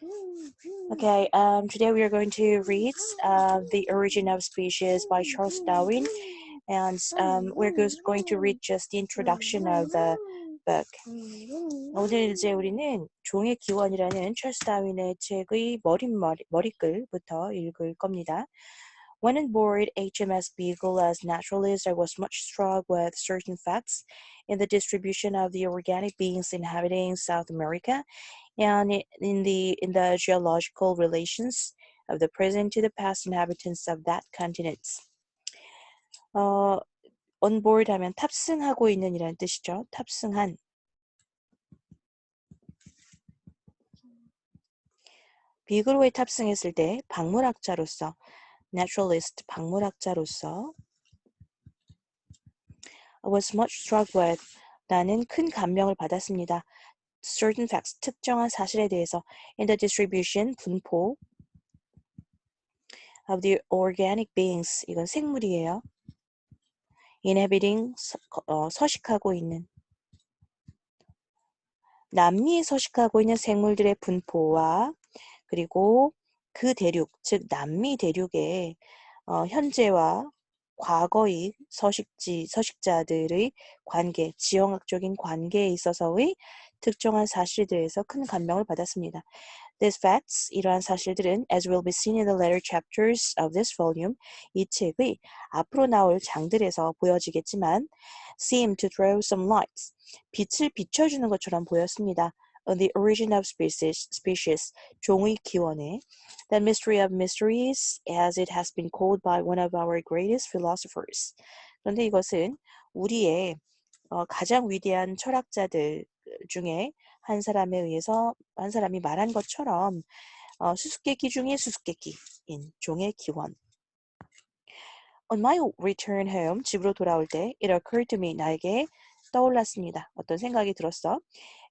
Okay, today we are going to read The Origin of Species by Charles Darwin, and going to read just the introduction of the book. 오늘 이제 우리는 종의 기원이라는 찰스 다윈의 책의 머리글부터 읽을 겁니다. When on board HMS Beagle as naturalist, I was much struck with certain facts in the distribution of the organic beings inhabiting South America and in the geological relations of the present to the past inhabitants of that continent. On board 하면 탑승하고 있는이라는 뜻이죠. 탑승한. 비글호에 탑승했을 때 박물학자로서 naturalist 박물학자로서 I was much struck with 나는 큰 감명을 받았습니다. certain facts 특정한 사실에 대해서 in the distribution 분포 of the organic beings 이건 생물이에요. inhabiting 서식하고 있는 남미에 서식하고 있는 생물들의 분포와 그리고 그 대륙 즉 남미 대륙의 현재와 과거의 서식자들의 관계, 지형학적인 관계에 있어서의 특정한 사실들에서 큰 감명을 받았습니다. These facts, 이러한 사실들은, as will be seen in the later chapters of this volume, 이 책의 앞으로 나올 장들에서 보여지겠지만, seem to throw some light, 빛을 비춰주는 것처럼 보였습니다. On the origin of species, 종의 기원에, the mystery of mysteries, as it has been called by one of our greatest philosophers. 그런데 이것은 우리의 가장 위대한 철학자들 중에 한 사람이 말한 것처럼 수수께끼 중에 수수께끼인 종의 기원. On my return home, 집으로 돌아올 때, it occurred to me, 나에게 떠올랐습니다. 어떤 생각이 들었어?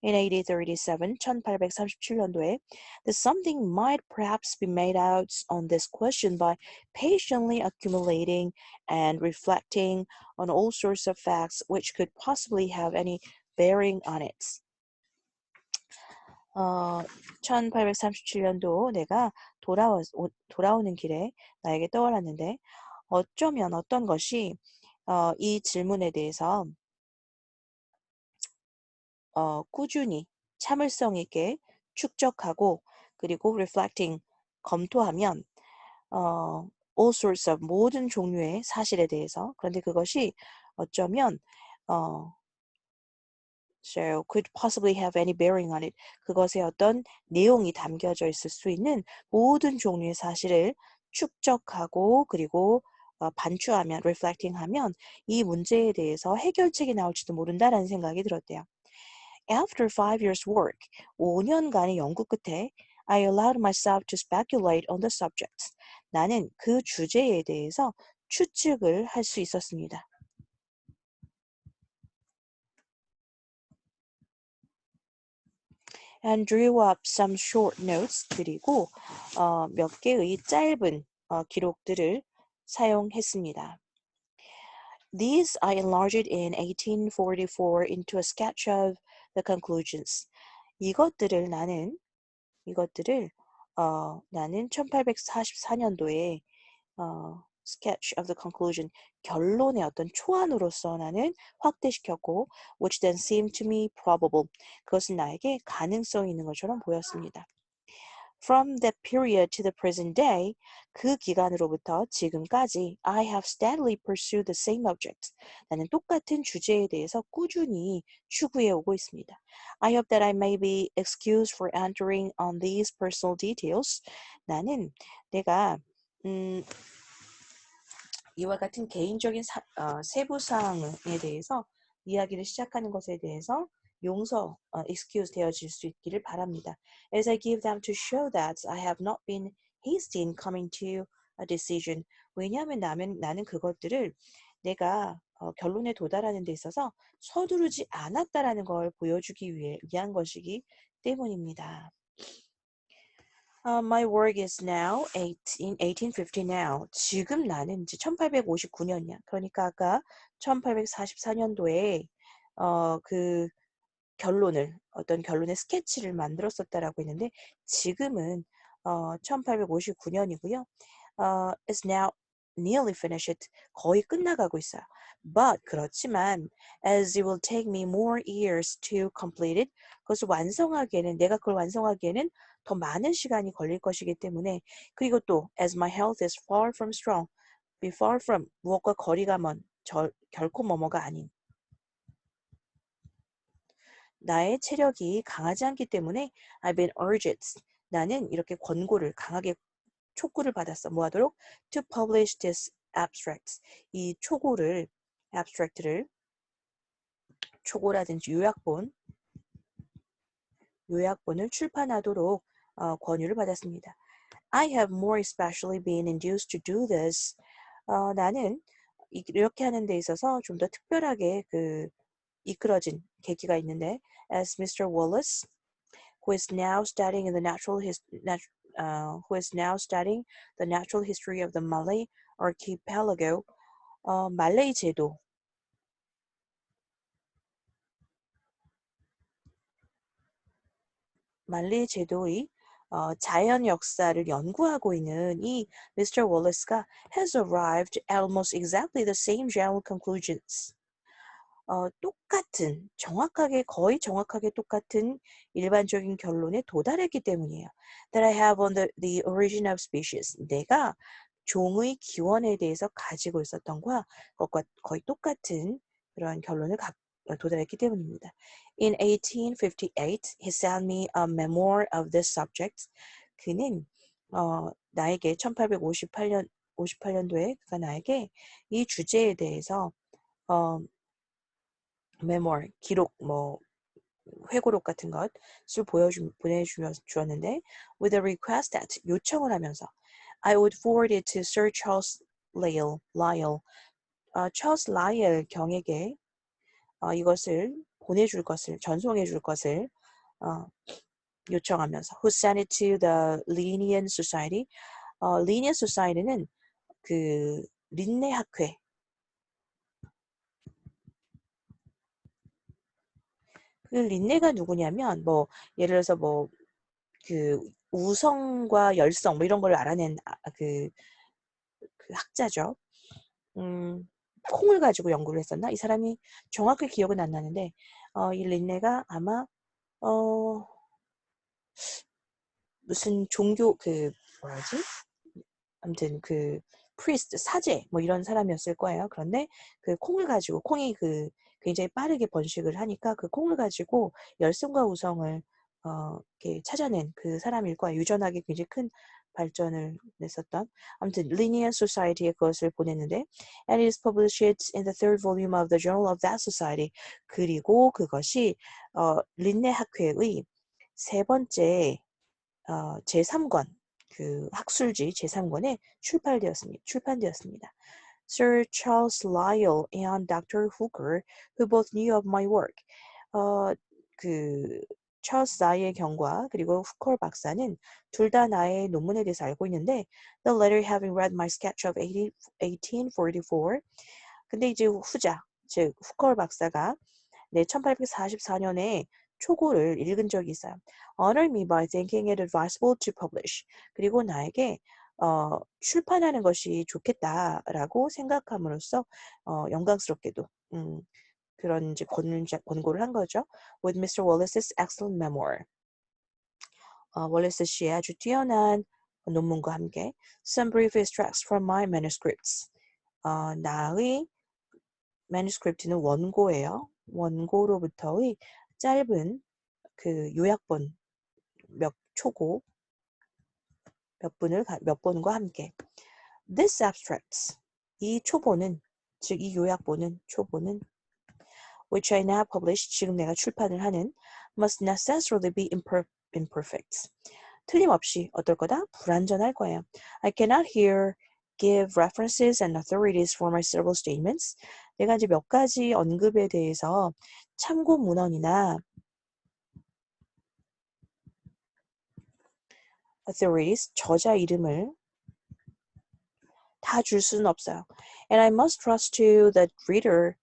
In 1837년도에 that something might perhaps be made out on this question by patiently accumulating and reflecting on all sorts of facts which could possibly have any bearing on it. 1837년도 내가 돌아오는 길에 나에게 떠올랐는데 어쩌면 어떤 것이 이 질문에 대해서 꾸준히 참을성 있게 축적하고 그리고 reflecting 검토하면 all sorts of 모든 종류의 사실에 대해서 그런데 그것이 어쩌면 so could possibly have any bearing on it. 그것에 어떤 내용이 담겨져 있을 수 있는 모든 종류의 사실을 축적하고 그리고 반추하면, reflecting하면 이 문제에 대해서 해결책이 나올지도 모른다라는 생각이 들었대요. After 5 years' work, 5년간의 연구 끝에 I allowed myself to speculate on the subject. 나는 그 주제에 대해서 추측을 할 수 있었습니다. And drew up some short notes 그리고 몇 개의 짧은 기록들을 사용했습니다. These I enlarged in 1844 into a sketch of the conclusions. 나는 1844년도에 sketch of the conclusion 결론의 어떤 초안으로서 나는 확대시켰고 which then seemed to me probable 그것은 나에게 가능성이 있는 것처럼 보였습니다. From that period to the present day 그 기간으로부터 지금까지 I have steadily pursued the same object 나는 똑같은 주제에 대해서 꾸준히 추구해 오고 있습니다. I hope that I may be excused for entering on these personal details 나는 내가 이와 같은 개인적인 세부사항에 대해서 이야기를 시작하는 것에 대해서 excuse 되어질 수 있기를 바랍니다. As I give them to show that I have not been hasty in coming to a decision. 왜냐하면 나는 그것들을 내가 결론에 도달하는 데 있어서 서두르지 않았다라는 걸 보여주기 위한 것이기 때문입니다. My work is now in 1850 now. 지금 나는 이제 1859년이야. 그러니까 아까 1844년도에 그 어떤 결론의 스케치를 만들었었다라고 했는데 지금은 1859년이고요. Is now nearly finished. 거의 끝나가고 있어요. But 그렇지만 as it will take me more years to complete it. 그것을 완성하기에는 내가 그걸 완성하기에는 더 많은 시간이 걸릴 것이기 때문에 그리고 또 as my health is far from strong. be far from 무엇과 거리가 먼 결코 뭐뭐가 아닌 나의 체력이 강하지 않기 때문에 I've been urged. 나는 이렇게 권고를 강하게 촉구를 받았어. 뭐 하도록? To publish this abstract. 이 abstract를 초고라든지 요약본을 출판하도록 권유를 받았습니다. I have more especially been induced to do this. 나는 이렇게 하는 데 있어서 좀 더 특별하게 이끌어진 계기가 있는데 as Mr. Wallace who is now studying the natural history of the Malay archipelago 말레이 제도의 자연 역사를 연구하고 있는 이 Mr. Wallace가 has arrived at almost exactly the same general conclusions. 거의 정확하게 똑같은 일반적인 결론에 도달했기 때문이에요. That I have on the origin of species. 내가 종의 기원에 대해서 가지고 있었던 것과 거의 똑같은 그런 결론을 도달했기 때문입니다. In 1858, he sent me a memoir of this subject. 그는 나에게 1858년도에 그가 나에게 이 주제에 대해서 메모어, 기록, 회고록 같은 것을 보내주었는데 with a request that 요청을 하면서 I would forward it to Sir Charles Lyell. 찰스 라이얼 경에게 이것을 전송해 줄 것을 요청하면서 who sent it to the Linnean Society. Linnean Society는 그 린네 학회 그 린네가 누구냐면 예를 들어서 우성과 열성 이런 걸 알아낸 그 학자죠. 콩을 가지고 연구를 했었나? 이 사람이 정확히 기억은 안 나는데 이 린네가 아마 무슨 종교 뭐라지? 아무튼 프리스트 사제 이런 사람이었을 거예요. 그런데 그 콩을 가지고 콩이 굉장히 빠르게 번식을 하니까 그 콩을 가지고 열성과 우성을 이렇게 찾아낸 그 사람일 거예요. 유전학에 굉장히 큰 발전을 냈었던 아무튼 Linnean Society에 그것을 보냈는데 and it is published in the third volume of the Journal of that Society. 그리고 그것이 린네 학회의 세 번째 제3권 학술지 제3권에 출판되었습니다. Sir Charles Lyell and Dr. Hooker, who both knew of my work. 찰스 라이의 경과 그리고 후컬 박사는 둘 다 나의 논문에 대해서 알고 있는데 the latter having read my sketch of 1844. 근데 이제 후자, 즉 후컬 박사가 1844년에 초고를 읽은 적이 있어요. Honor me by thinking it advisable to publish. 그리고 나에게 출판하는 것이 좋겠다라고 생각함으로써 영광스럽게도 그런 이제 권고를 한 거죠. With Mr. Wallace's excellent memoir. 월레스 씨의 아주 뛰어난 논문과 함께 some brief extracts from my manuscripts. 나의 manuscript는 원고예요. 원고로부터의 짧은 요약본 몇 번과 함께 this abstracts 이 초본은 즉 이 요약본은 초본은 which I now publish 지금 내가 출판을 하는 must necessarily be imperfect 틀림없이 어떨 거다? 불완전할 거예요. I cannot here give references and authorities for my several statements. 내가 이제 몇 가지 언급에 대해서 참고 문헌이나 authorities, 저자 이름을 다 줄 수는 없어요. And I must trust to the reader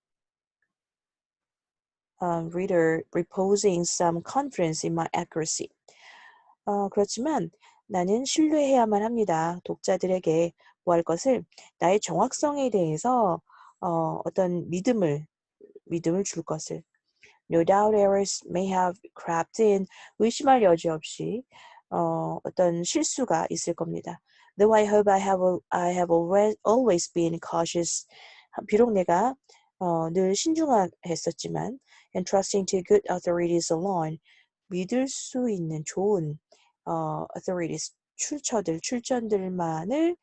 reader reposing some confidence in my accuracy. 그렇지만 나는 신뢰해야만 합니다. 독자들에게 뭐 할 것을 나의 정확성에 대해서 어떤 믿음을 줄 것을. No doubt errors may have crept in. 의심할 여지 없이 어떤 실수가 있을 겁니다. Though I hope I have always been cautious. 비록 내가 늘 신중했었지만 and trusting to good authorities alone. 믿을 수 있는 좋은 authorities 출전들만을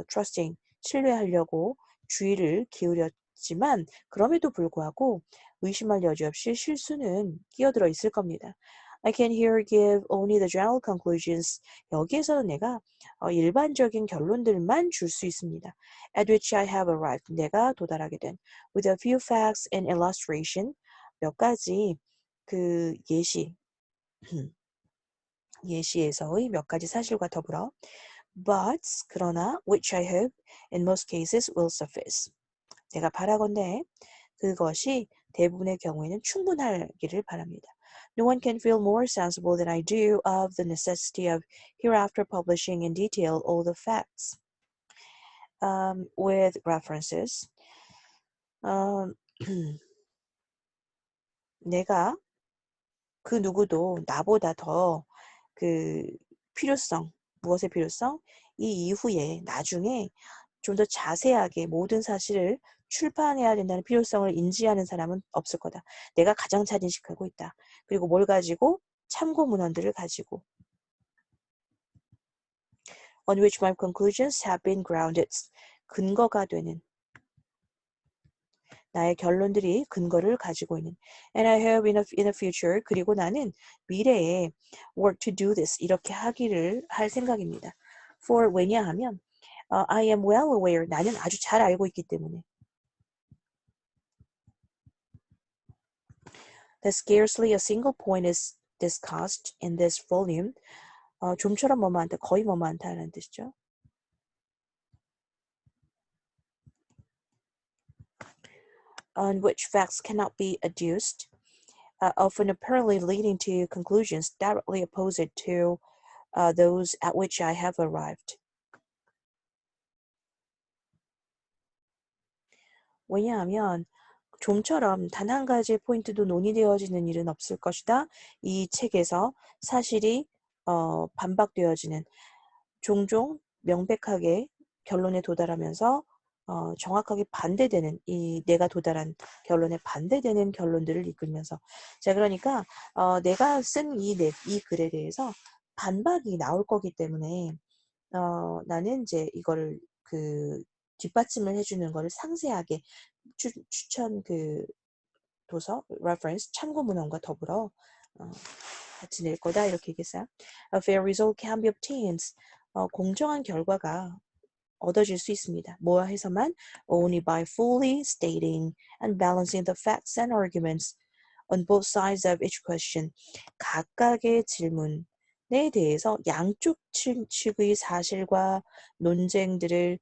trusting 신뢰하려고 주의를 기울였지만 그럼에도 불구하고 의심할 여지 없이 실수는 끼어들어 있을 겁니다. I can here give only the general conclusions. 여기에서는 내가 일반적인 결론들만 줄 수 있습니다. At which I have arrived. 내가 도달하게 된. With a few facts and illustration. 몇 가지 그 예시에서의 몇 가지 사실과 더불어 but 그러나 which I hope in most cases will suffice. 내가 바라건대 그것이 대부분의 경우에는 충분하기를 바랍니다. No one can feel more sensible than I do of the necessity of hereafter publishing in detail all the facts with references. 내가 그 누구도 나보다 더 그 무엇의 필요성? 이 이후에 나중에 좀 더 자세하게 모든 사실을 출판해야 된다는 필요성을 인지하는 사람은 없을 거다. 내가 가장 잘 인식하고 있다. 그리고 뭘 가지고? 참고 문헌들을 가지고. On which my conclusions have been grounded. 근거가 되는. 나의 결론들이 근거를 가지고 있는. And I hope in the future. 그리고 나는 미래에 work to do this. 이렇게 할 생각입니다. For 왜냐하면 I am well aware. 나는 아주 잘 알고 있기 때문에. That scarcely a single point is discussed in this volume. 좀처럼 뭐만 한다. 거의 뭐만 한다는 뜻이죠. On which facts cannot be adduced. Often apparently leading to conclusions directly opposite to those at which I have arrived. 왜냐하면 좀처럼 단 한 가지의 포인트도 논의되어지는 일은 없을 것이다. 이 책에서 사실이 반박되어지는 종종 명백하게 결론에 도달하면서 정확하게 반대되는 내가 도달한 결론에 반대되는 결론들을 이끌면서 자 그러니까 내가 쓴 이 글에 대해서 반박이 나올 거기 때문에 나는 이제 이거를 뒷받침을 해주는 거를 상세하게 추천 도서, reference, 참고 문헌과 더불어 같이 낼 거다 이렇게 얘기했어요. A fair result can be obtained. 공정한 결과가 얻어질 수 있습니다. 뭐 해서만? Only by fully stating and balancing the facts and arguments on both sides of each question. 각각의 질문에 대해서 양쪽 측의 사실과 논쟁들을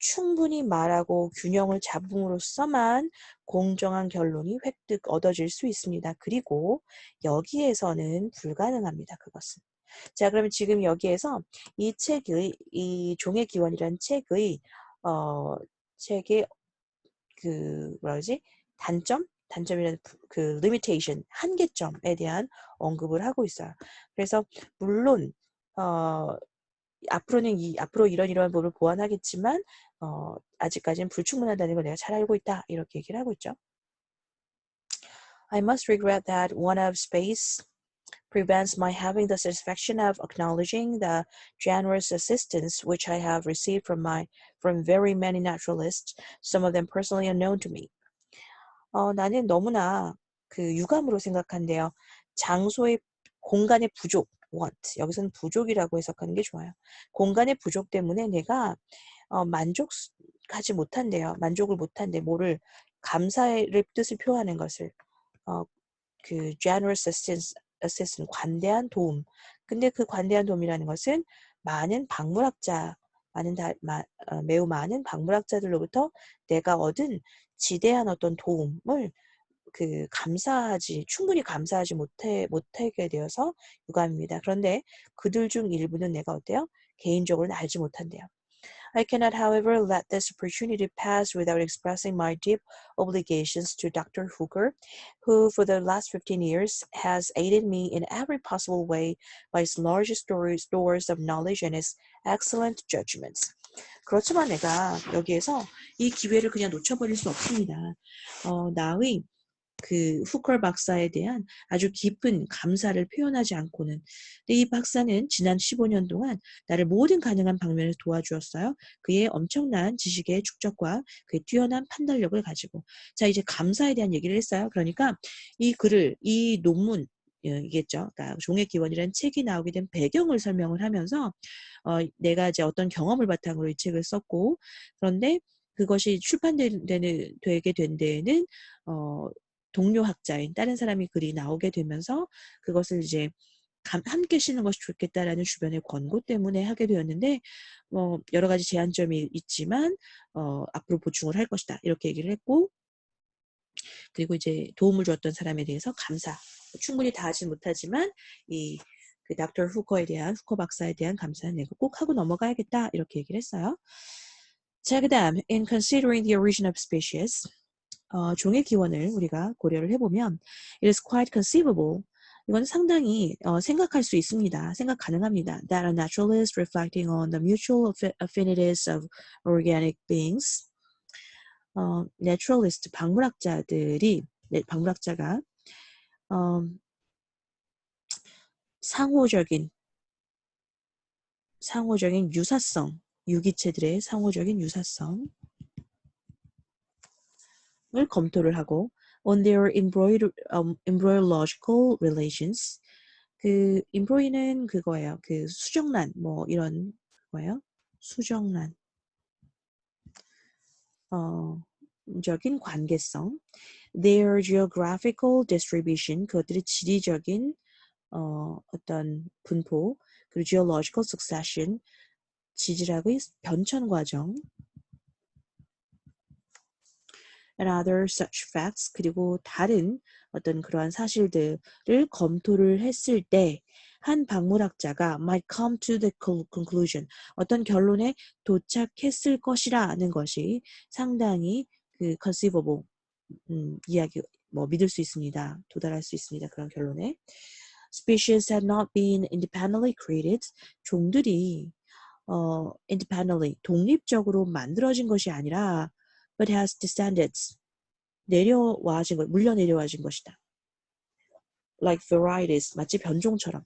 충분히 말하고 균형을 잡음으로써만 공정한 결론이 획득 얻어질 수 있습니다. 그리고 여기에서는 불가능합니다. 그것은. 자, 그러면 지금 여기에서 이 종의 기원이라는 책의 단점이라는 limitation, 한계점에 대한 언급을 하고 있어요. 그래서 물론 앞으로 이런 부분을 보완하겠지만 아직까지는 불충분하다는 걸 내가 잘 알고 있다. 이렇게 얘기를 하고 있죠. I must regret that one of space prevents my having the satisfaction of acknowledging the generous assistance which I have received from very many naturalists, some of them personally unknown to me. 나는 너무나 유감으로 생각한대요. 공간의 부족, want. 여기서는 부족이라고 해석하는 게 좋아요. 공간의 부족 때문에 내가 만족하지 못한대요. 만족을 못한대. 감사의 뜻을 표하는 것을. generous assistance, 관대한 도움. 근데 그 관대한 도움이라는 것은 매우 많은 박물학자들로부터 내가 얻은 지대한 어떤 도움을 충분히 감사하지 못하게 되어서 유감입니다. 그런데 그들 중 일부는 내가 어때요? 개인적으로는 알지 못한대요. I cannot, however, let this opportunity pass without expressing my deep obligations to Dr. Hooker, who, for the last 15 years, has aided me in every possible way by his large stores of knowledge and his excellent judgments. 그렇지만 내가 여기에서 이 기회를 그냥 놓쳐버릴 수 없습니다. 나의 그 후컬 박사에 대한 아주 깊은 감사를 표현하지 않고는. 근데 이 박사는 지난 15년 동안 나를 모든 가능한 방면에서 도와주었어요. 그의 엄청난 지식의 축적과 그의 뛰어난 판단력을 가지고. 자, 이제 감사에 대한 얘기를 했어요. 그러니까 이 논문, 이겠죠. 그러니까 종의 기원이라는 책이 나오게 된 배경을 설명을 하면서 내가 이제 어떤 경험을 바탕으로 이 책을 썼고, 그런데 그것이 되게 된 데에는 동료 학자인 다른 사람이 글이 나오게 되면서 그것을 이제 함께 쓰는 것이 좋겠다라는 주변의 권고 때문에 하게 되었는데 여러 가지 제한점이 있지만 앞으로 보충을 할 것이다 이렇게 얘기를 했고, 그리고 이제 도움을 주었던 사람에 대해서 감사, 충분히 다 하진 못하지만 그 닥터 후커 박사에 대한 감사는 내가 꼭 하고 넘어가야겠다 이렇게 얘기를 했어요. 자, 그다음 in considering the origin of species, 종의 기원을 우리가 고려를 해보면 it is quite conceivable, 이건 상당히 생각할 수 있습니다. 생각 가능합니다. That a naturalist reflecting on the mutual affinities of organic beings, naturalist 박물학자가 상호적인 유사성, 유기체들의 상호적인 유사성을 검토를 하고 on their embryological relations, 그 embry는 그거예요. 그 수정란 뭐 이런 거예요. 수정란 적인 관계성, their geographical distribution, 그것들의 지리적인 어떤 분포, 그리고 geological succession, 지질학의 변천 과정, and other such facts, 그리고 다른 어떤 그러한 사실들을 검토를 했을 때 한 박물학자가 might come to the conclusion, 어떤 결론에 도착했을 것이라는 것이 상당히 그 conceivable, 믿을 수 있습니다. 도달할 수 있습니다. 그런 결론에. Species had not been independently created, 종들이 independently, 독립적으로 만들어진 것이 아니라 but has descended, 물려 내려와진 것이다. Like varieties, 마치 변종처럼.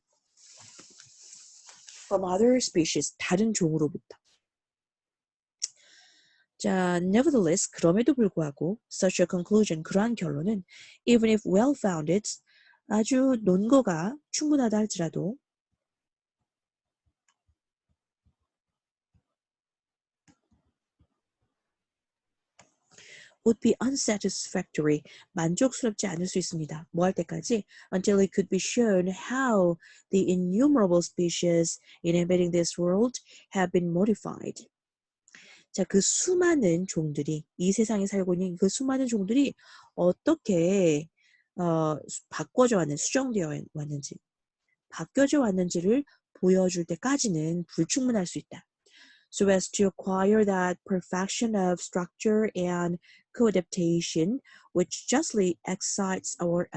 From other species, 다른 종으로부터. 자, nevertheless, 그럼에도 불구하고 such a conclusion, 그러한 결론은 even if well-founded, 아주 논거가 충분하다 할지라도 would be unsatisfactory, 만족스럽지 않을 수 있습니다. 뭐 할 때까지? Until it could be shown how the innumerable species inhabiting this world have been modified. 자, 그 수많은 종들이, 이 세상에 살고 있는 그 수많은 종들이 어떻게 수정되어 왔는지, 바뀌어져 왔는지를 보여줄 때까지는 불충분할 수 있다. So as to acquire that perfection of structure and coadaptation which justly excites our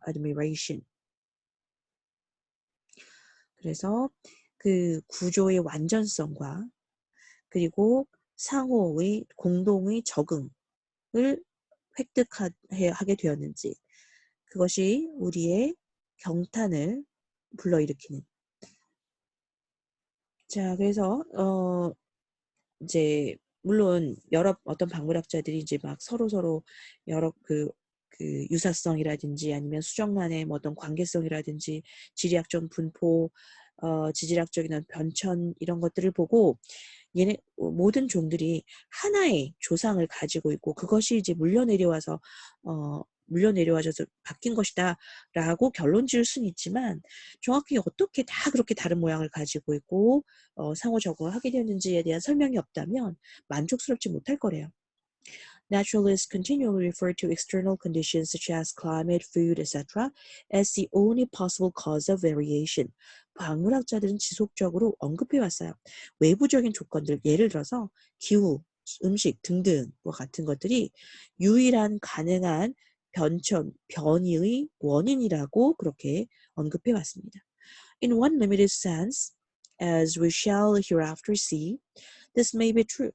admiration. 그래서 그 구조의 완전성과 그리고 상호의 공동의 적응을 획득하게 되었는지, 그것이 우리의 경탄을 불러일으키는. 자, 그래서 이제 물론 어떤 박물학자들이 이제 막 서로 여러 그 유사성이라든지 아니면 수정란의 뭐 어떤 관계성이라든지 지리학적 분포, 지질학적인 변천 이런 것들을 보고 모든 종들이 하나의 조상을 가지고 있고 그것이 이제 물려내려와서 바뀐 것이다 라고 결론 지을 수는 있지만 정확히 어떻게 다 그렇게 다른 모양을 가지고 있고 상호 적응을 하게 되었는지에 대한 설명이 없다면 만족스럽지 못할 거래요. Naturalists continually refer to external conditions such as climate, food, etc. as the only possible cause of variation. 박물학자들은 지속적으로 언급해 왔어요. 외부적인 조건들, 예를 들어서 기후, 음식 등등과 같은 것들이 유일한 가능한 변이의 원인이라고 그렇게 언급해 왔습니다. In one limited sense, as we shall hereafter see, this may be true.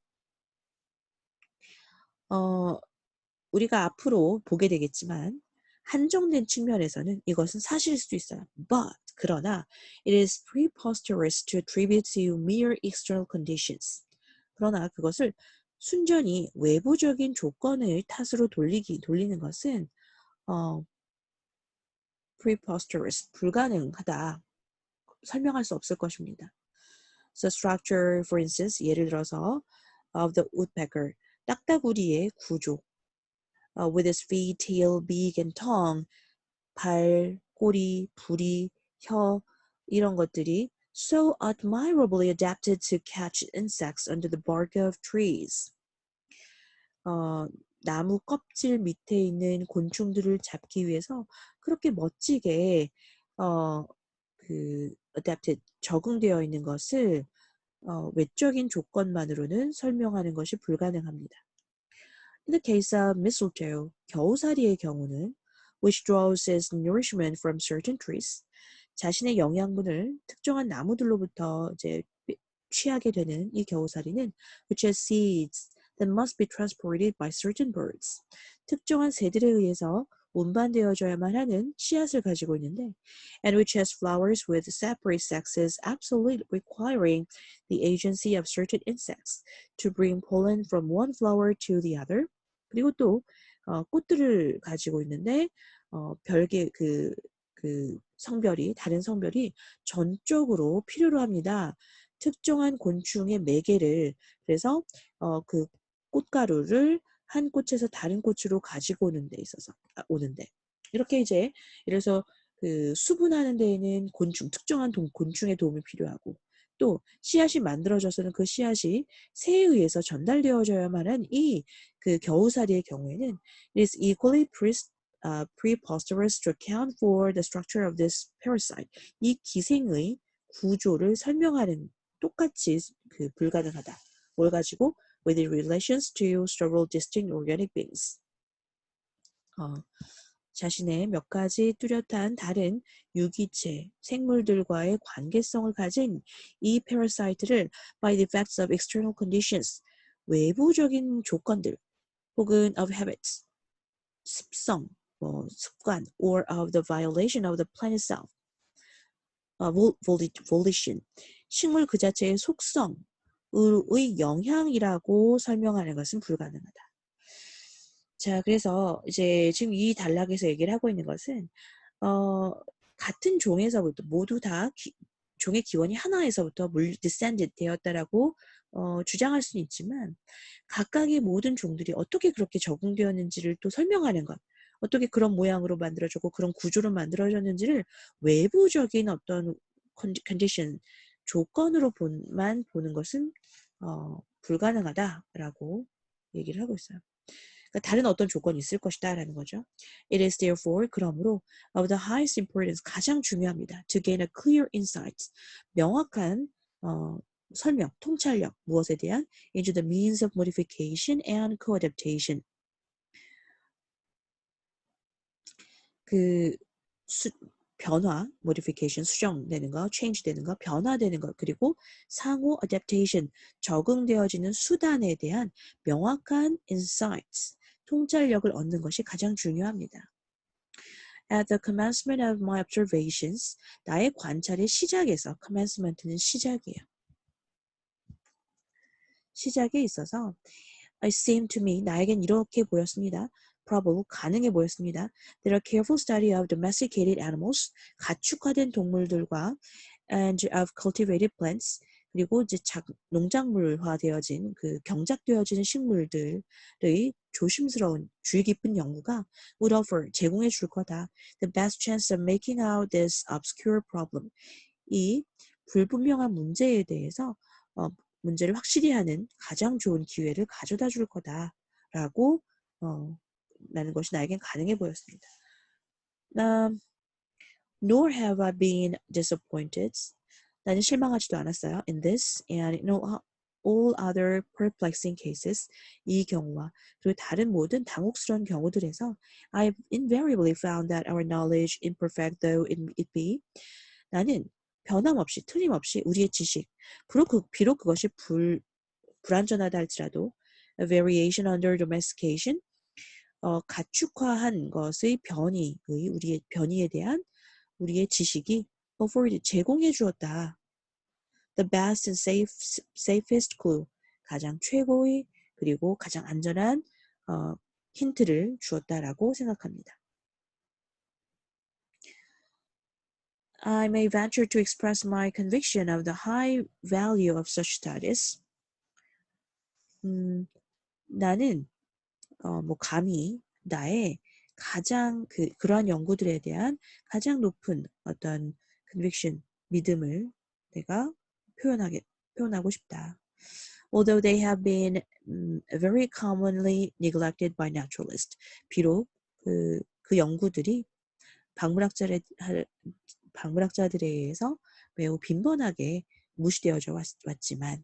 우리가 앞으로 보게 되겠지만 한정된 측면에서는 이것은 사실일 수도 있어요. But 그러나 it is preposterous to attribute to mere external conditions. 그러나 그것을 순전히 외부적인 조건을 탓으로 돌리는 것은 preposterous, 불가능하다. 설명할 수 없을 것입니다. So structure, for instance, 예를 들어서 of the woodpecker, 딱따구리의 구조. With its feet, tail, beak, and tongue, 발, 꼬리, 부리, 혀 이런 것들이 so admirably adapted to catch insects under the bark of trees. 나무 껍질 밑에 있는 곤충들을 잡기 위해서 그렇게 멋지게 adapted 적응되어 있는 것을 외적인 조건만으로는 설명하는 것이 불가능합니다. In the case of mistletoe, 겨우살이의 경우는 which draws its nourishment from certain trees, 자신의 영양분을 특정한 나무들로부터 이제 취하게 되는 이 겨우살이는 which has seeds that must be transported by certain birds, 특정한 새들에 의해서 운반되어져야만 하는 씨앗을 가지고 있는데 and which has flowers with separate sexes absolutely requiring the agency of certain insects to bring pollen from one flower to the other. 그리고 또 꽃들을 가지고 있는데 별개 그 성별이 다른 성별이 전적으로 필요로 합니다. 특정한 곤충의 매개를 그래서 그 꽃가루를 한 꽃에서 다른 꽃으로 가지고 오는 데 있어서 오는데 이렇게 이제 이래서 그 수분하는 데에는 특정한 곤충의 도움이 필요하고 또 씨앗이 만들어져서는 그 씨앗이 새에 의해서 전달되어져야만 한 이 그 겨우살이의 경우에는 it is equally preposterous to account for the structure of this parasite. 이 기생의 구조를 설명하는 똑같이 불가능하다. 뭘 가지고? with relations to several distinct organic beings. 자신의 몇 가지 뚜렷한 다른 유기체, 생물들과의 관계성을 가진 이 parasite를 by the effects of external conditions, 외부적인 조건들, 혹은 of habits, 습성, 습관, or of the violation of the plan itself, volition, 식물 그 자체의 속성의 영향이라고 설명하는 것은 불가능하다. 자, 그래서 이제 지금 이 단락에서 얘기를 하고 있는 것은 같은 종에서부터 모두 다 종의 기원이 하나에서부터 descended 되었다라고 주장할 수는 있지만 각각의 모든 종들이 어떻게 그렇게 적응되었는지를 또 설명하는 것, 어떻게 그런 모양으로 만들어졌고 그런 구조로 만들어졌는지를 외부적인 어떤 컨디션, 조건으로만 보는 것은 불가능하다라고 얘기를 하고 있어요. 그러니까 다른 어떤 조건이 있을 것이다 라는 거죠. It is therefore 그러므로 of the highest importance 가장 중요합니다. To gain a clear insight 명확한 설명, 통찰력 무엇에 대한 into the means of modification and co-adaptation 변화, modification 수정되는 거, change 되는 거, 변화되는 거, 그리고 상호 adaptation 적응되어지는 수단에 대한 명확한 insights 통찰력을 얻는 것이 가장 중요합니다. At the commencement of my observations, 나의 관찰의 시작에서, commencement는 시작이에요. 시작에 있어서 it seemed to me, 나에겐 이렇게 보였습니다. probable, 가능해 보였습니다. That a careful study of domesticated animals, 가축화된 동물들과 and of cultivated plants, 그리고 이제 농작물화되어진 경작되어지는 식물들의 조심스러운 주의 깊은 연구가 would offer 제공해 줄 거다. The best chance of making out this obscure problem. 이 불분명한 문제에 대해서 문제를 확실히 하는 가장 좋은 기회를 가져다 줄 거다 라고 라는 것이 나에겐 가능해 보였습니다. Nor have I been disappointed. 나는 실망하지도 않았어요. In this and in all other perplexing cases. 이 경우와 그리고 다른 모든 당혹스러운 경우들에서 I've invariably found that our knowledge, imperfect though it be, 나는 변함없이 틀림없이 우리의 지식, 비록 그것이 불완전하다 할지라도 a variation under domestication, 가축화한 것의 우리의 변이에 대한 우리의 지식이 afforded, 제공해 주었다. The best and safest clue, 가장 최고의 그리고 가장 안전한 힌트를 주었다라고 생각합니다. I may venture to express my conviction of the high value of such studies. 나는 감히 나의 가장 그러한 연구들에 대한 가장 높은 어떤 conviction, 믿음을 내가 표현하고 싶다. Although they have been very commonly neglected by naturalists. 비록 그 연구들이 박물학자들에 의해서 매우 빈번하게 무시되어져 왔지만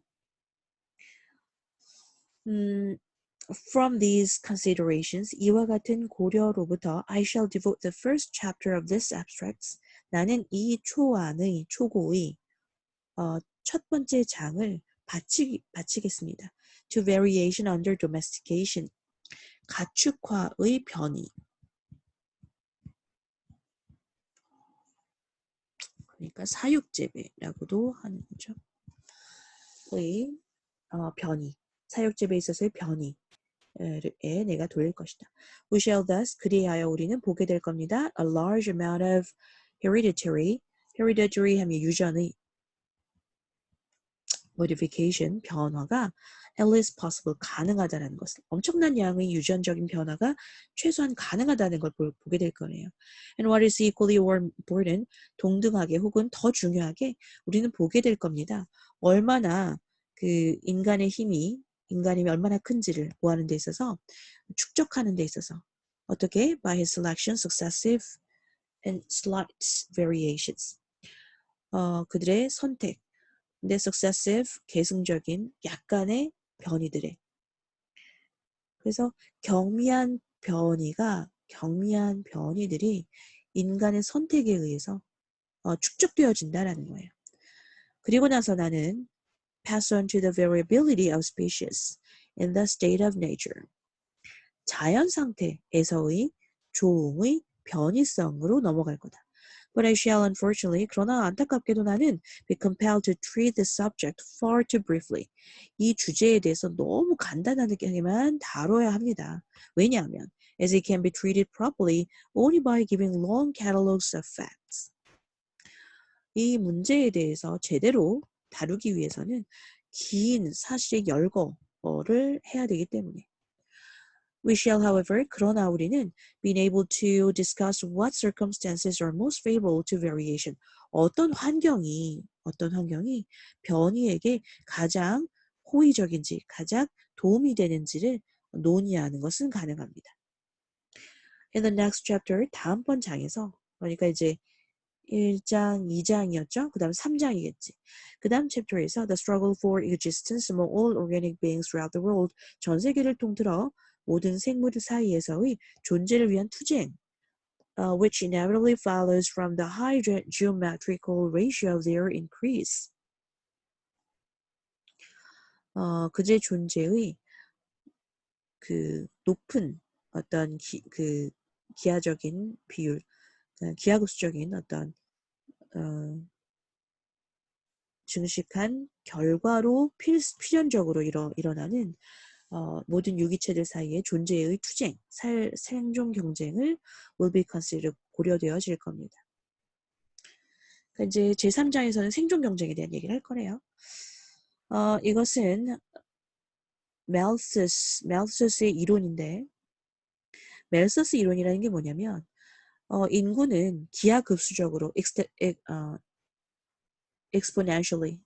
From these considerations, 이와 같은 고려로부터 I shall devote the first chapter of this abstracts. 나는 이 초고의 첫 번째 장을 바치겠습니다. To variation under domestication. 가축화의 변이. 그러니까 사육재배라고도 하는 거죠. 의 변이. 사육재배에 있어서의 변이. 에 내가 돌릴 것이다. We shall thus, 그리하여 우리는 보게 될 겁니다. A large amount of hereditary 하면 유전의 modification, 변화가 at least possible, 가능하다는 것을, 엄청난 양의 유전적인 변화가 최소한 가능하다는 걸 보게 될 거예요. And what is equally important, 동등하게 혹은 더 중요하게 우리는 보게 될 겁니다. 얼마나 인간의 힘이 얼마나 큰지를 구하는 데 있어서, 축적하는 데 있어서 어떻게? By his selection, successive and slight variations. 그들의 선택, 근데 successive, 계승적인 약간의 변이들에. 그래서 경미한 변이들이 인간의 선택에 의해서 축적되어진다라는 거예요. 그리고 나서 나는 pass on to the variability of species in the state of nature. 자연 상태에서의 조응의 변이성으로 넘어갈 거다. But I shall unfortunately, 그러나 안타깝게도 나는 be compelled to treat the subject far too briefly. 이 주제에 대해서 너무 간단하게만 다뤄야 합니다. 왜냐하면 as it can be treated properly only by giving long catalogs of facts. 이 문제에 대해서 제대로 다루기 위해서는 긴 사실의 열거를 해야 되기 때문에. We shall, however, 그러나 우리는 being able to discuss what circumstances are most favorable to variation. 어떤 환경이 변이에게 가장 호의적인지, 가장 도움이 되는지를 논의하는 것은 가능합니다. In the next chapter, 다음번 장에서, 그러니까 이제 1장, 2장이었죠? 그 다음 3장이겠지. 그 다음 챕터에서 The struggle for existence among all organic beings throughout the world, 전 세계를 통틀어 모든 생물 사이에서의 존재를 위한 투쟁, which inevitably follows from the high geometrical ratio of their increase. 그들의 존재의 높은 어떤 기하적인 비율, 기하급수적인 어떤 증식한 결과로 필연적으로 일어나는 모든 유기체들 사이의 존재의 투쟁, 생존 경쟁을 will be considered, 고려되어질 겁니다. 그러니까 이제 제3장에서는 생존 경쟁에 대한 얘기를 할 거래요. 이것은 멜서스의 이론인데, 멜서스 이론이라는 게 뭐냐면 인구는 기하급수적으로 exponentially,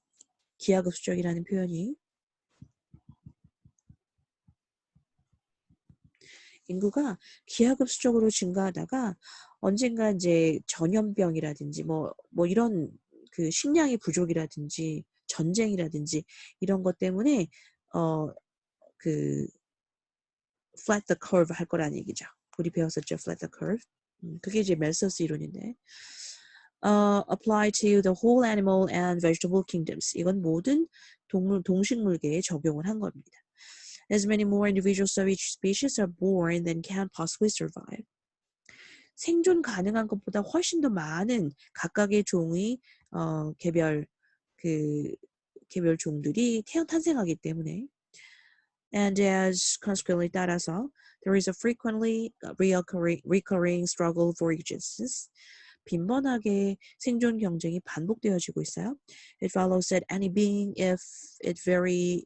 기하급수적이라는 표현이 인구가 기하급수적으로 증가하다가 언젠가 이제 전염병이라든지 뭐 이런 그 식량의 부족이라든지 전쟁이라든지 이런 것 때문에 그 flat the curve 할 거라는 얘기죠. 우리 배웠었죠, flat the curve. 그게 이제 멜서스 이론인데. apply to the whole animal and vegetable kingdoms. 이건 모든 동식물계에 적용을 한 겁니다. As many more individuals of each species are born than can possibly survive. 생존 가능한 것보다 훨씬 더 많은 각각의 종의 개별 종들이 탄생하기 때문에 and as consequently 따라서 there is a frequently recurring struggle for existence. 빈번하게 생존 경쟁이 반복되어지고 있어요. It follows that any being, if it vary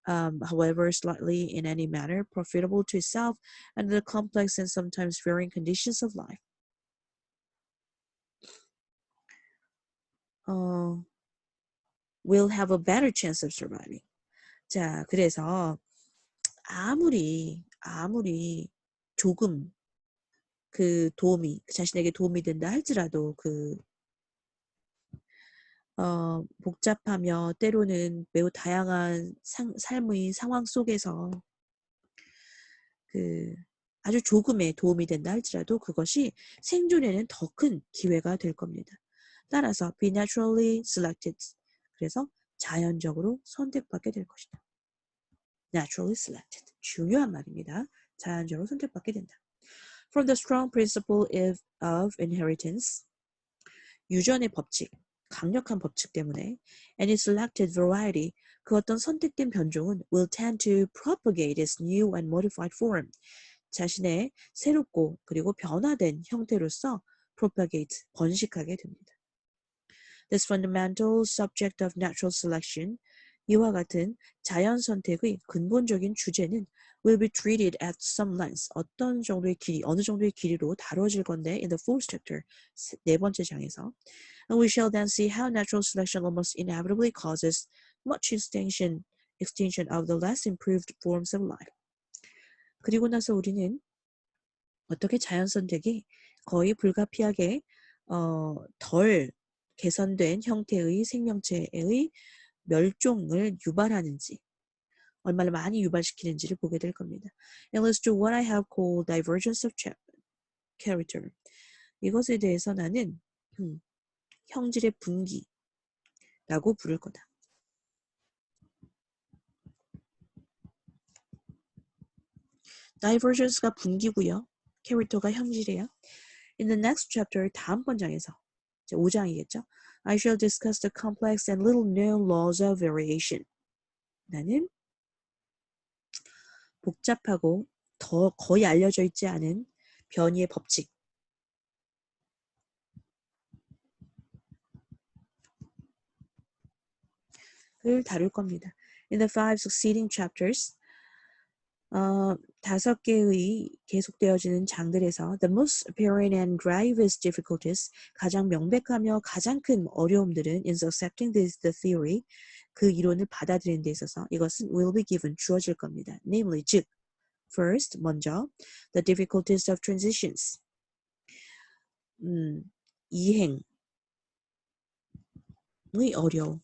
however slightly in any manner, profitable to itself under the complex and sometimes varying conditions of life. Will have a better chance of surviving. 자, 그래서 아무리 조금 자신에게 도움이 된다 할지라도 복잡하며 때로는 매우 다양한 삶의 상황 속에서 아주 조금의 도움이 된다 할지라도 그것이 생존에는 더 큰 기회가 될 겁니다. 따라서 be naturally selected. 그래서 자연적으로 선택받게 될 것이다. naturally selected. 중요한 말입니다. 자연적으로 선택받게 된다. From the strong principle of inheritance. 유전의 법칙, 강력한 법칙 때문에 and its selected variety, 그 어떤 선택된 변종은 will tend to propagate its new and modified form. 자신의 새롭고 그리고 변화된 형태로서 propagate, 번식하게 됩니다. This fundamental subject of natural selection, 이와 같은 자연 선택의 근본적인 주제는 will be treated at some length, 어느 정도의 길이로 다뤄질 건데 in the fourth chapter, 네 번째 장에서. And we shall then see how natural selection almost inevitably causes much extinction of the less improved forms of life. 그리고 나서 우리는 어떻게 자연 선택이 거의 불가피하게 덜 개선된 형태의 생명체의 멸종을 유발하는지, 얼마나 많이 유발시키는지를 보게 될 겁니다. And let's do what I have called divergence of character. 이것에 대해서 나는 형질의 분기라고 부를 거다. divergence가 분기고요. character가 형질이에요. In the next chapter, 다음번 장에서 5장이겠죠. I shall discuss the complex and little known laws of variation. 나는 복잡하고 더 거의 알려져 있지 않은 변이의 법칙을 다룰 겁니다. In the 5 succeeding chapters, 5개의 계속되어지는 장들에서 the most apparent and gravest difficulties, 가장 명백하며 가장 큰 어려움들은 in accepting the theory, 그 이론을 받아들이는 데 있어서 이것은 will be given, 주어질 겁니다. Namely, 즉, first, 먼저, the difficulties of transitions, 이행의 어려움,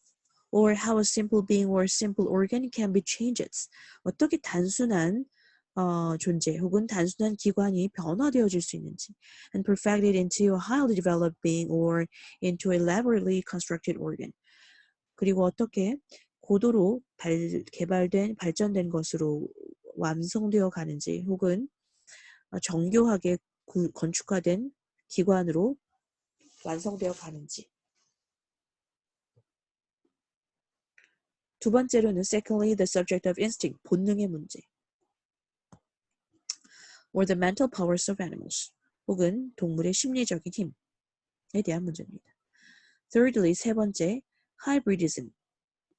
or how a simple being or simple organ can be changed. 어떻게 단순한 존재 혹은 단순한 기관이 변화되어질 수 있는지 and perfected into a highly developed being or into a elaborately constructed organ. 그리고 어떻게 고도로 발전된 것으로 완성되어 가는지 혹은 정교하게 건축화된 기관으로 완성되어 가는지. 두 번째로는 secondly, the subject of instinct, 본능의 문제. or the mental powers of animals, 혹은 동물의 심리적인 힘에 대한 문제입니다. Thirdly, 세 번째, hybridism,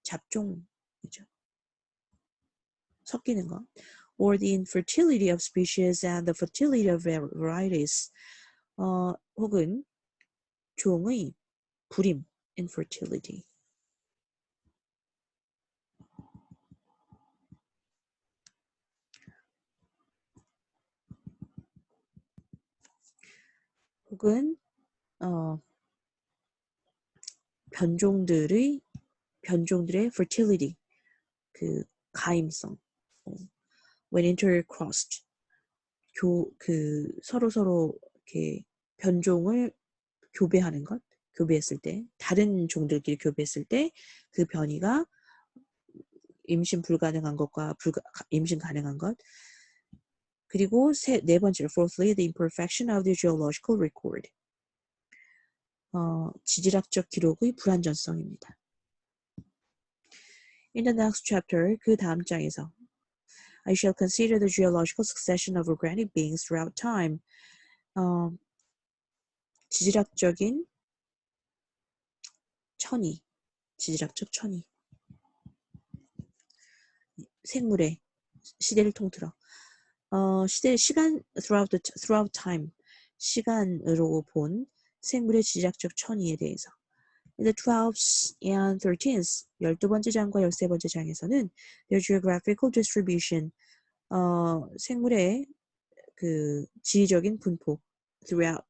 잡종이죠. 섞이는 것. or the infertility of species and the fertility of varieties, 혹은 종의 불임, infertility. 혹은 변종들의 fertility, 그 가임성, when intercrossed, 서로 이렇게 변종을 교배하는 것, 교배했을 때, 다른 종들끼리 교배했을 때 그 변이가 임신 불가능한 것과 임신 가능한 것. 그리고 네 번째로 fourthly, the imperfection of the geological record. 지질학적 기록의 불완전성입니다. In the next chapter, 그 다음 장에서 I shall consider the geological succession of organic beings throughout time. 지질학적인 천이, 지질학적 천이. 생물의 시대를 통틀어. 시간 throughout time, 시간으로 본 생물의 지질학적 천이에 대해서. In the 12th and 13th, 12번째 장과 13번째 장에서는 their geographical distribution, 생물의 그 지리적인 분포 throughout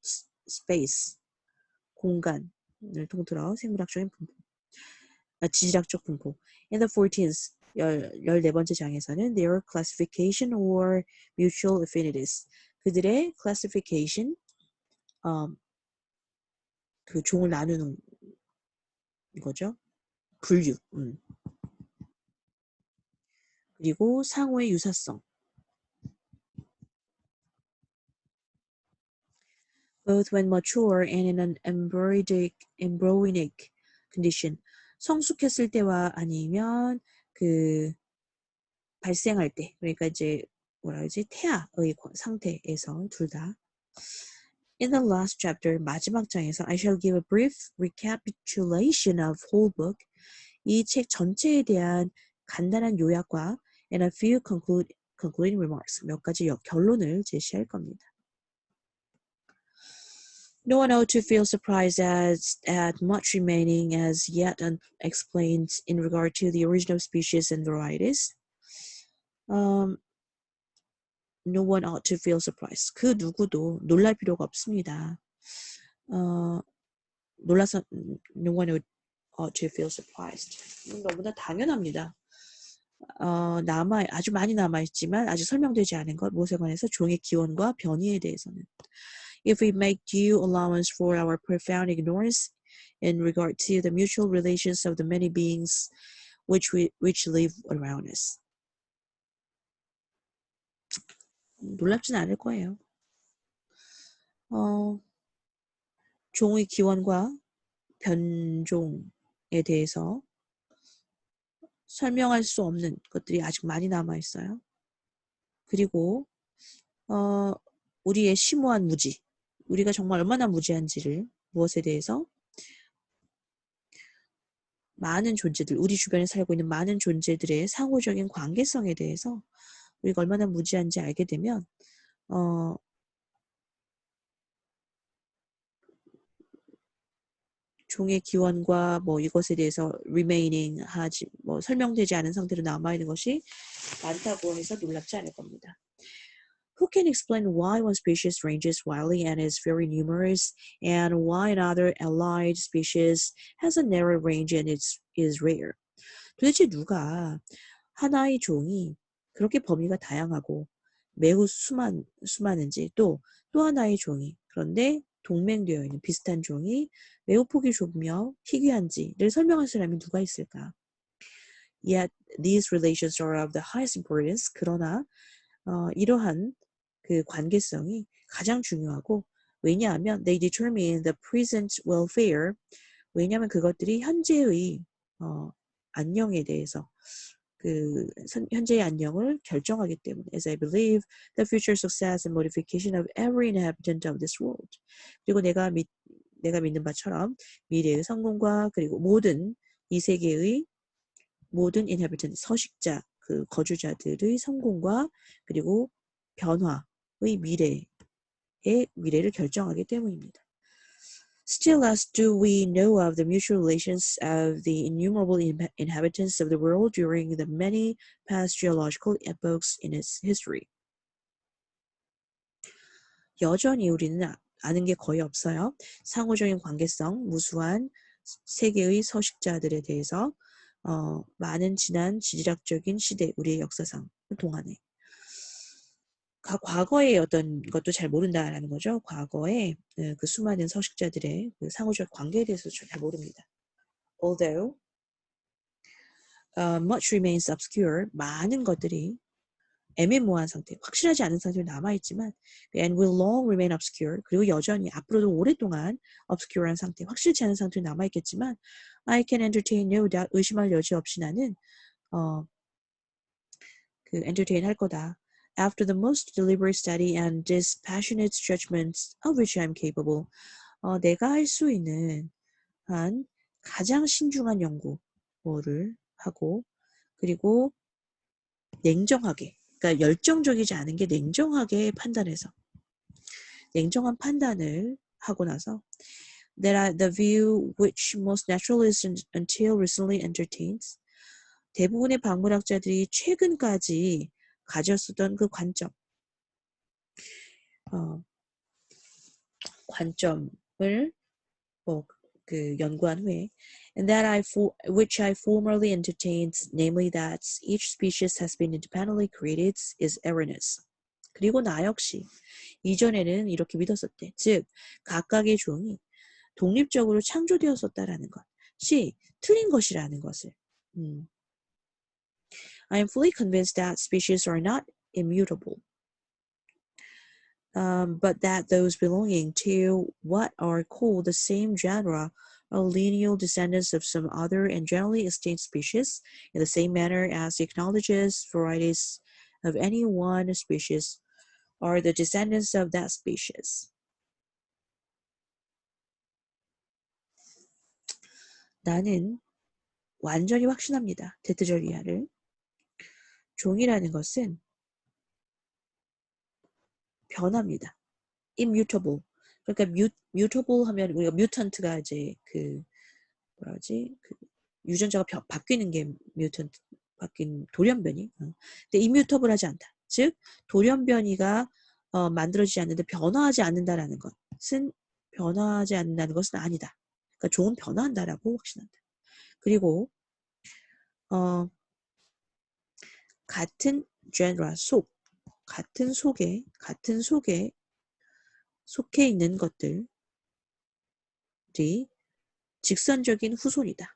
space, 공간을 통틀어 생물학적인 분포, 지질학적 분포. In the 14th, 14번째 장에서는 their classification or mutual affinities, 그들의 classification, 그 종을 나누는 거죠. 분류. 그리고 상호의 유사성. Both when mature and in an embryonic condition. 성숙했을 때와 아니면 그 발생할 때, 그러니까 이제 뭐라 그러지? 태아의 상태에서 둘 다. In the last chapter, 마지막 장에서 I shall give a brief recapitulation of whole book. 이 책 전체에 대한 간단한 요약과 and a few concluding remarks, 몇 가지 결론을 제시할 겁니다. No one ought to feel surprised at much remaining as yet unexplained in regard to the original species and varieties. No one ought to feel surprised. 그 누구도 놀랄 필요가 없습니다. 놀라서 no one ought to feel surprised. 너무나 당연합니다. 아주 많이 남아있지만 아직 설명되지 않은 것, 무엇에 관해서 종의 기원과 변이에 대해서는. If we make due allowance for our profound ignorance in regard to the mutual relations of the many beings which live around us. 놀랍진 않을 거예요. 종의 기원과 변종에 대해서 설명할 수 없는 것들이 아직 많이 남아 있어요. 그리고 우리의 심오한 무지, 우리가 정말 얼마나 무지한지를, 무엇에 대해서 많은 존재들, 우리 주변에 살고 있는 많은 존재들의 상호적인 관계성에 대해서 우리가 얼마나 무지한지 알게 되면 종의 기원과 이것에 대해서 remaining 설명되지 않은 상태로 남아 있는 것이 많다고 해서 놀랍지 않을 겁니다. Who can explain why one species ranges widely and is very numerous, and why another allied species has a narrow range and is rare? 도대체 누가 하나의 종이 그렇게 범위가 다양하고 매우 수많은지, 또 하나의 종이 그런데 동맹되어 있는 비슷한 종이 매우 폭이 좁으며 희귀한지를 설명할 사람이 누가 있을까? Yet these relations are of the highest importance. 그러나 이러한 그 관계성이 가장 중요하고, 왜냐하면 they determine the present welfare. 왜냐하면 그것들이 현재의 안녕에 대해서 현재의 안녕을 결정하기 때문에. As I believe the future success and modification of every inhabitant of this world. 그리고 내가 믿는 바처럼 미래의 성공과 그리고 모든 이 세계의 모든 inhabitant, 서식자, 그 거주자들의 성공과 그리고 변화의 미래를 결정하기 때문입니다. Still less do we know of the mutual relations of the innumerable inhabitants of the world during the many past geological epochs in its history. 여전히 우리는 아는 게 거의 없어요. 상호적인 관계성, 무수한 세계의 서식자들에 대해서 많은 지난 지리학적인 시대, 우리의 역사상 동안에 과거의 어떤 것도 잘 모른다라는 거죠. 과거에 그 수많은 서식자들의 그 상호적 관계에 대해서 잘 모릅니다. Although much remains obscure, 많은 것들이 애매모호한 상태, 확실하지 않은 상태로 남아있지만 and will long remain obscure, 그리고 여전히 앞으로도 오랫동안 obscure한 상태, 확실치 않은 상태로 남아있겠지만 I can entertain no doubt, 의심할 여지 없이 나는 그 entertain 할 거다. After the most deliberate study and dispassionate judgments of which I am capable, 내가 할 수 있는 한 가장 신중한 연구를 하고 그리고 냉정하게, 그러니까 열정적이지 않은 게 냉정하게 판단해서 냉정한 판단을 하고 나서 that the view which most naturalists until recently entertained, 대부분의 박물학자들이 최근까지 가졌었던 그 관점을 그 연구한 후에 and that which I formerly entertained, namely that each species has been independently created, is erroneous. 그리고 나 역시 이전에는 이렇게 믿었었대. 즉 각각의 종이 독립적으로 창조되었었다라는 것이 틀린 것이라는 것을. I am fully convinced that species are not immutable, but that those belonging to what are called the same genre are lineal descendants of some other and generally extinct species, in the same manner as the acknowledged varieties of any one species are the descendants of that species. 나는 완전히 확신합니다. 데트절리아를. 종이라는 것은 변합니다. immutable. 그러니까 mutable 하면 우리가 mutant가 이제 그 뭐라지? 그 유전자가 바뀌는 게 mutant, 바뀐 돌연변이. 근데 immutable 하지 않다. 즉 돌연변이가 만들어지지 않는데 변화하지 않는다라는 것은 변화하지 않는다는 것은 아니다. 그러니까 종은 변화한다라고 확신한다. 그리고 같은 genre 같은 속에 속해 있는 것들이 직선적인 후손이다.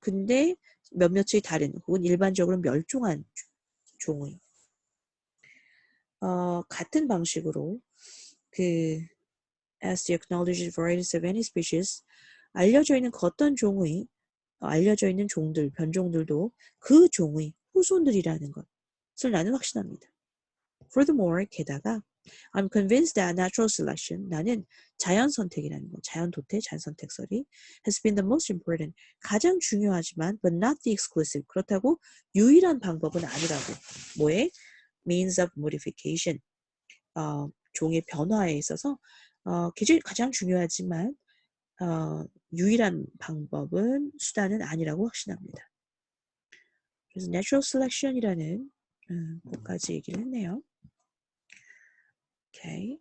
근데 몇몇이 다른 혹은 일반적으로 멸종한 종의 같은 방식으로 as the acknowledged varieties of any species, 알려져 있는 어떤 종의 알려져 있는 종들, 변종들도 그 종의 후손들이라는 것을 나는 확신합니다. Furthermore, 게다가 I'm convinced that natural selection, 나는 자연 선택이라는 것, 자연 도태, 자연 선택설이 has been the most important, 가장 중요하지만 but not the exclusive, 그렇다고 유일한 방법은 아니라고. 뭐에? means of modification, 종의 변화에 있어서 가장 중요하지만 유일한 방법은 수단은 아니라고 확신합니다. 그래서 natural selection이라는 것까지 얘기를 했네요. Okay.